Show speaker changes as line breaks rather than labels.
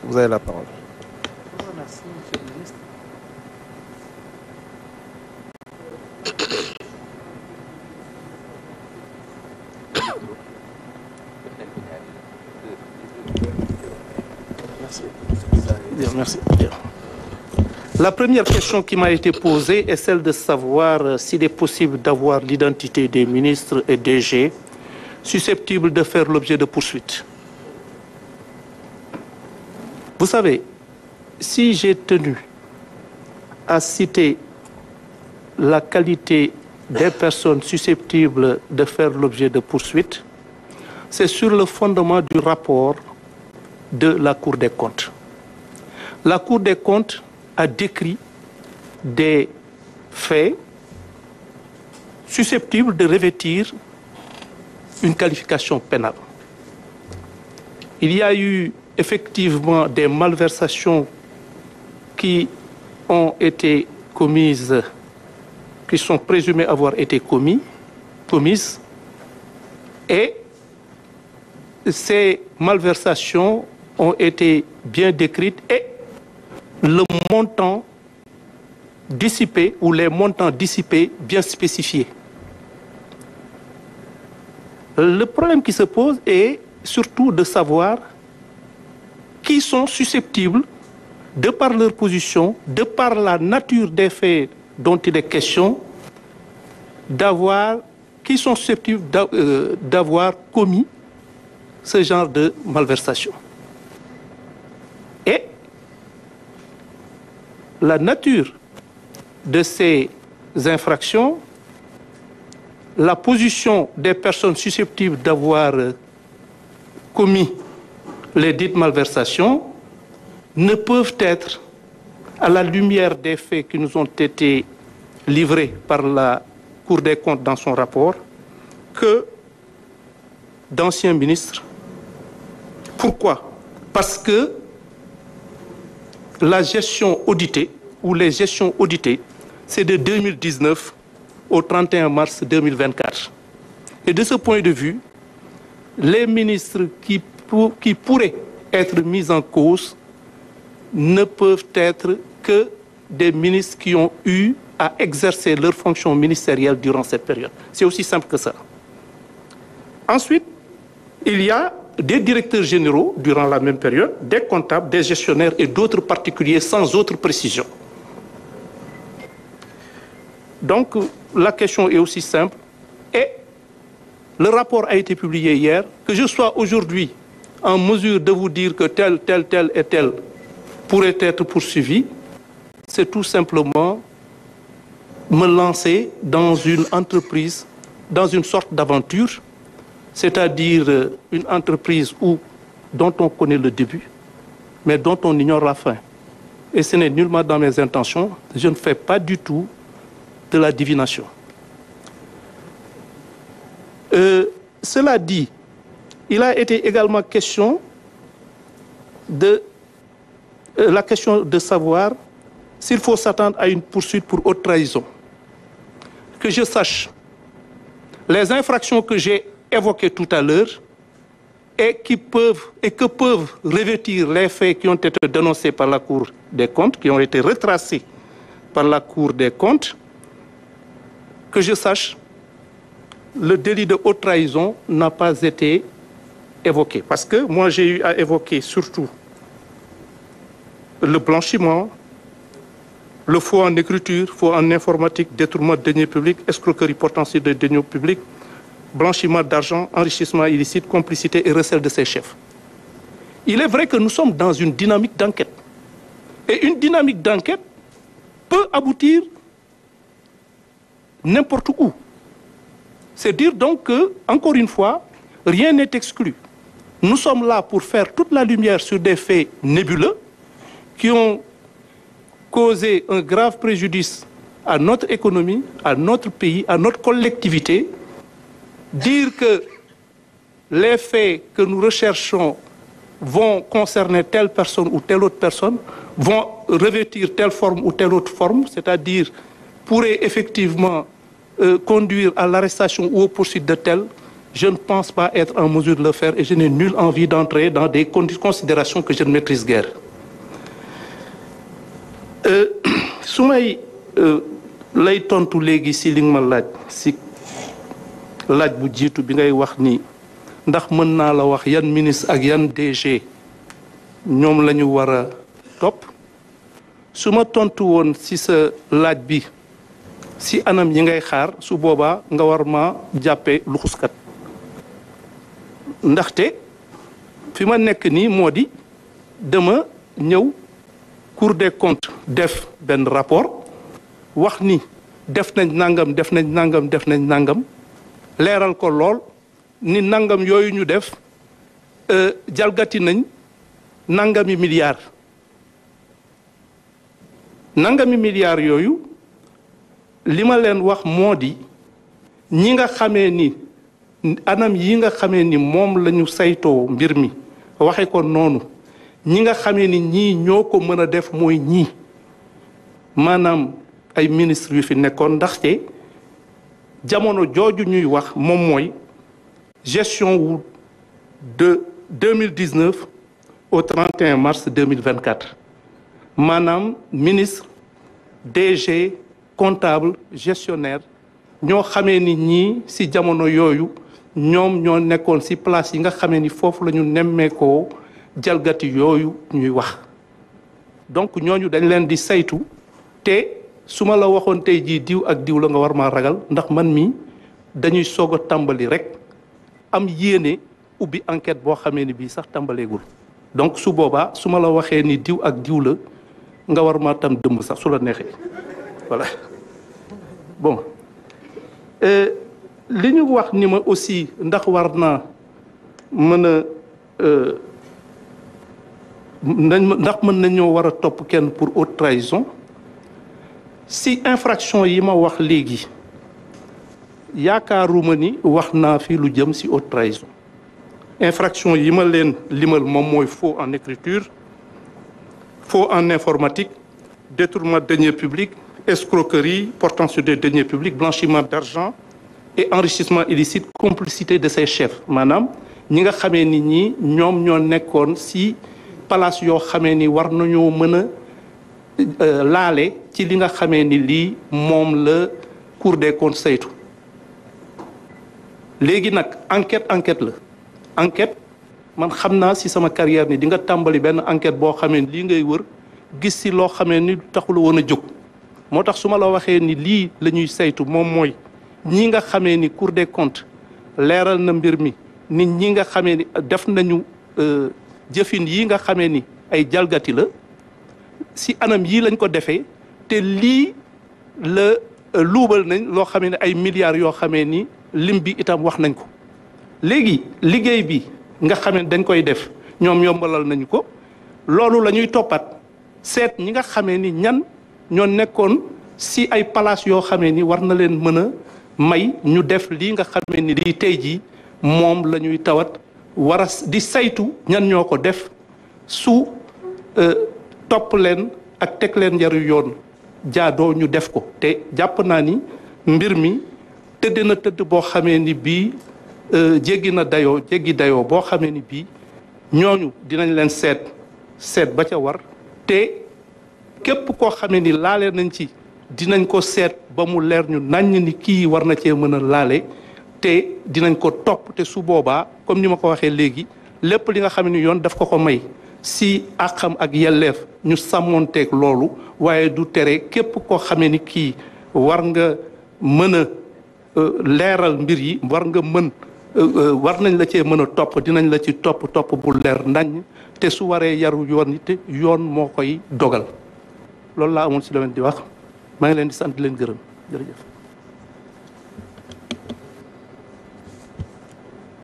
Vous avez la parole.
Merci, Monsieur le ministre. Merci. Bien, merci. Bien. La première question qui m'a été posée est celle de savoir s'il est possible d'avoir l'identité des ministres et DG susceptibles de faire l'objet de poursuites. Vous savez, si j'ai tenu à citer la qualité des personnes susceptibles de faire l'objet de poursuites, c'est sur le fondement du rapport de la Cour des comptes. La Cour des comptes a décrit des faits susceptibles de revêtir une qualification pénale. Il y a eu effectivement des malversations qui ont été commises, qui sont présumées avoir été commises, et ces malversations ont été bien décrites et le montant dissipé ou les montants dissipés bien spécifiés. Le problème qui se pose est surtout de savoir qui sont susceptibles, de par leur position, de par la nature des faits dont il est question, qui sont susceptibles d'avoir commis ce genre de malversation. Et la nature de ces infractions, la position des personnes susceptibles d'avoir commis les dites malversations ne peuvent être, à la lumière des faits qui nous ont été livrés par la Cour des comptes dans son rapport, que d'anciens ministres. Pourquoi? Parce que la gestion auditée, ou les gestions auditées, c'est de 2019 au 31 mars 2024. Et de ce point de vue, les ministres qui pourraient être mis en cause ne peuvent être que des ministres qui ont eu à exercer leurs fonctions ministérielles durant cette période. C'est aussi simple que ça. Ensuite, il y a des directeurs généraux durant la même période, des comptables, des gestionnaires et d'autres particuliers sans autre précision. Donc, la question est aussi simple. Et le rapport a été publié hier. Que je sois aujourd'hui en mesure de vous dire que tel et tel pourrait être poursuivi, c'est tout simplement me lancer dans une entreprise, dans une sorte d'aventure, c'est-à-dire une entreprise dont on connaît le début, mais dont on ignore la fin. Et ce n'est nullement dans mes intentions. Je ne fais pas du tout de la divination. Cela dit, il a été également question de la question de savoir s'il faut s'attendre à une poursuite pour haute trahison. Que je sache, les infractions que j'ai évoquées tout à l'heure et que peuvent revêtir les faits qui ont été dénoncés par la Cour des comptes, qui ont été retracés par la Cour des comptes, que je sache, le délit de haute trahison n'a pas été évoqué. Parce que moi, j'ai eu à évoquer surtout le blanchiment, le faux en écriture, faux en informatique, détournement de deniers publics, escroquerie portant sur des deniers publics, blanchiment d'argent, enrichissement illicite, complicité et recel de ses chefs. Il est vrai que nous sommes dans une dynamique d'enquête. Et une dynamique d'enquête peut aboutir n'importe où. C'est dire donc que, encore une fois, rien n'est exclu. Nous sommes là pour faire toute la lumière sur des faits nébuleux qui ont causé un grave préjudice à notre économie, à notre pays, à notre collectivité. Dire que les faits que nous recherchons vont concerner telle personne ou telle autre personne, vont revêtir telle forme ou telle autre forme, c'est-à-dire pourraient effectivement conduire à l'arrestation ou aux poursuites de tel, je ne pense pas être en mesure de le faire et je n'ai nulle envie d'entrer dans des considérations que je ne maîtrise guère. su may lay tontu léegi si li nga ma laaj si laaj bu jiitu bi ngay wax ni ndax mën naa la wax yan ministre ak yan DG ñoom la ñu war a topp su ma tontu woon si sa laaj bi si anam yi ngay xaar su boobaa nga war ma jàppee luxuskat ndaxte fi ma nekk nii moo di dama ñëw Cour des comptes def benn rapport wax ni def nañ nangam def nañ nangam def nañ nangam leeral ko lool ni nangam yooyu ñu def jalgati nañ nangami milliards yooyu li ma leen wax moo di ñi nga xamee ni anam yi nga xamee ni moom la ñu saytoo mbir mi waxe ko noonu ñi nga xamee ni ñii ñoo ko mën a def mooy ñii maanaam ay ministres yu fi nekkoon ndaxte jamono jooju ñuy wax moom mooy gestion wu de 2019 au 31 mars 2024 maanaam ministre DG comptable gestionnaire ñoo xamee ni ñii ci jamono yooyu ñoom ñoo nekkoon ci place yi nga xamee ni foofu la ñu nemmeekoo jalgati yooyu ñuy wax donc ñooñu dañ leen di saytu te su ma la waxoon tey jii diw ak diw la nga war maa ragal ndax man mi dañuy soog a tàmbali rek am yéene ubbi enquête boo xamee ni bii sax tàmbaleegul donc su boobaa su ma la waxee ni diw ak diw la nga war maa tam dëmb sax su la neexee voilà bon li ñu wax ni ma aussi ndax war naa mën a ndax mën nañoo war a topp kenn pour haute trahison si infraction yi ma wax léegi yaakaaruma ni wax naa fi lu jëm si haute trahison infraction yi ma leen limal moom mooy faux en écriture faux en informatique détournement de deniers publics escroquerie portant sur des deniers publics blanchiment d'argent et enrichissement illicite complicité de ses chefs maanaam ñi nga xamee ni ñi ñoom ñoo nekkoon si place yoo xamee ni war nañoo mën a laale ci li nga xamee ni lii moom la Cour des comptes saytu léegi nag enquête la enquête man xam naa si sama carrière ni di nga tàmbali benn enquête boo xamee ni lii ngay wër gis si loo xamee ni taxul woon a jóg moo tax su ma la waxee ni lii la ñuy saytu moom mooy ñi nga xamee ni Cour des comptes leeral na mbir mi nit ñi nga xamee ni def nañu jëfin yi nga xamee ni ay jalgati la si anam yii lañ ko defee te lii la luubal nañ loo xamee ne ay milliards yoo xamee ni lim bi itam wax nañ ko léegi liggéey bi nga xamee dañ koy def ñoom yombalal nañu ko loolu la ñuy toppat seet ñi nga xamee ni ñan ñoo nekkoon si ay palace yoo xamee ni war na leen mën a may ñu def lii nga xamee ni lii tey jii moom la ñuy tawat war a di saytu ñan ñoo ko def su topp leen ak teg leen njaru yoon jaadoo ñu def ko te jàpp naa ni mbir mi tëdd na tëdd boo xamee ni bii jéggi dayoo boo xamee ni bii ñooñu dinañ leen seet ba ca war te képp koo xamee ni laale nañ ci dinañ ko seet ba mu leer ñu naññ ni kii war na cee mën a laale te dinañ ko topp te su boobaa comme ni ma ko waxee léegi lépp li nga xam ne yoon daf ko may si àqam ak yelleef ñu sàmmoonteeg loolu waaye du tere képp koo xamee ni kii war nga mën a leeral mbir yi war nañ la cee mën a topp dinañ la ci topp bu leer nañ te su waree yaru yoon it yoon moo koy dogal loolu laa amoon si domaine di wax maa ngi leen di sant leen gërëm jërëjëf